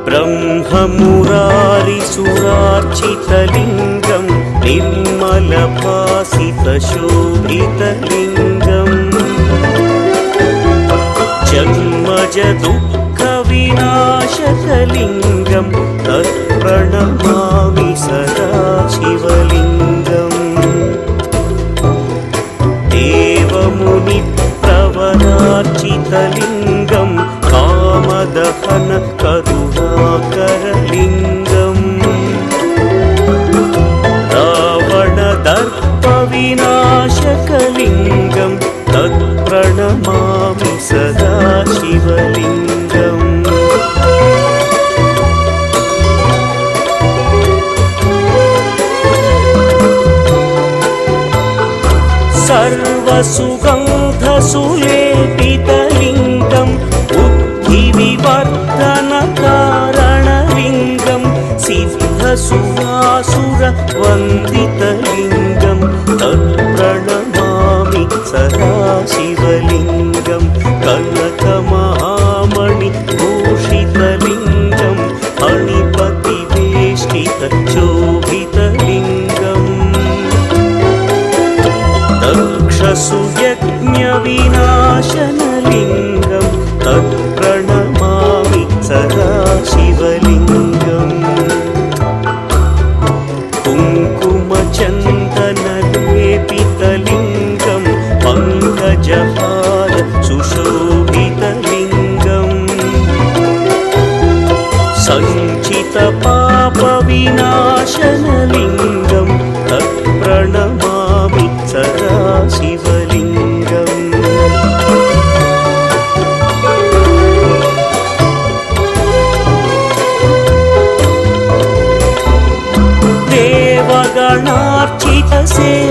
ब्रह्ममुरारिसुरार्चितलिङ्गं निर्मलभासितशोभितलिङ्गम् जन्मजदुःखविनाशकलिङ्गं तत्प्रणमामि सदा शिवलिङ्गम् देवमुनिप्रवरार्चितलिङ्गं कामदहन करुणाकरलिङ्गम् रावणदर्पविनाशकलिङ्गं तत्प्रणमामि सदा शिवलिङ्गम् सर्वसुगन्धसुलेपितलिङ्गं बुद्धिविवर्धनकारणलिङ्गं सिद्धसुरासुरवन्दितलिङ्गं तत्प्रणमामि सदा शिवलिङ्गं कनकमहामणिभूषितलिङ्गं अणिपतिवेष्टितशोभितलिङ्गम् दक्षसुयज्ञविनाशनलिङ्गं तत्प्रणमामि सदा शिवलिङ्गम् कुङ्कुमचन्दनलेपितलिङ्गं पङ्कजहार सुशोभितलिङ्गम् सञ्चितपापविनाशनलिङ्गं तत्प्रणमामि सदा शिवलिङ्गम्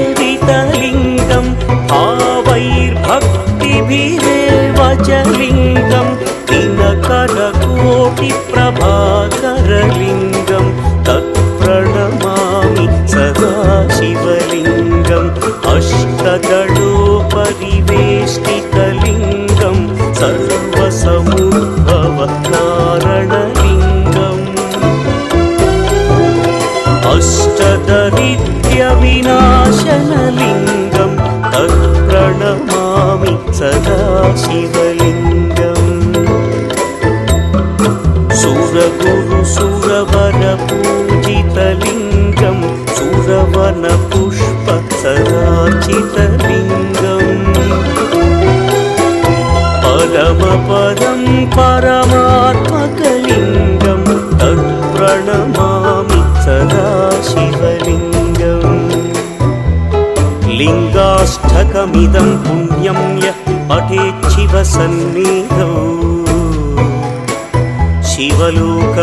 देवगणार्चितसेवितलिङ्गं भावैर्भक्तिभिरेव च लिङ्गं दिनकरकोटिप्रभाकरलिङ्गं तत्प्रणमामि सदा शिवलिङ्गम् अष्टदलोपरिवेष्टितलिङ्गं सर्वसमुद्भवकारणलिङ्गम् अष्टदरिद्र्यविनाशनलिङ्गं तत्प्रणमामि सदा शिवलिङ्गम् सुरगुरुसुरवरपूजितलिङ्गं सुरवनपुष्पसरार्चितलिङ्गम् परमपदं परमात्मकलिङ्गं तत्प्रणमामि सदा शिवलिङ्गम् लिङ्गाष्टकमिदं पुण्यं यः पठेच्छिवसन्निधौ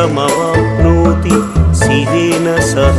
शिवलोकमवाप्नोति शिवेन सह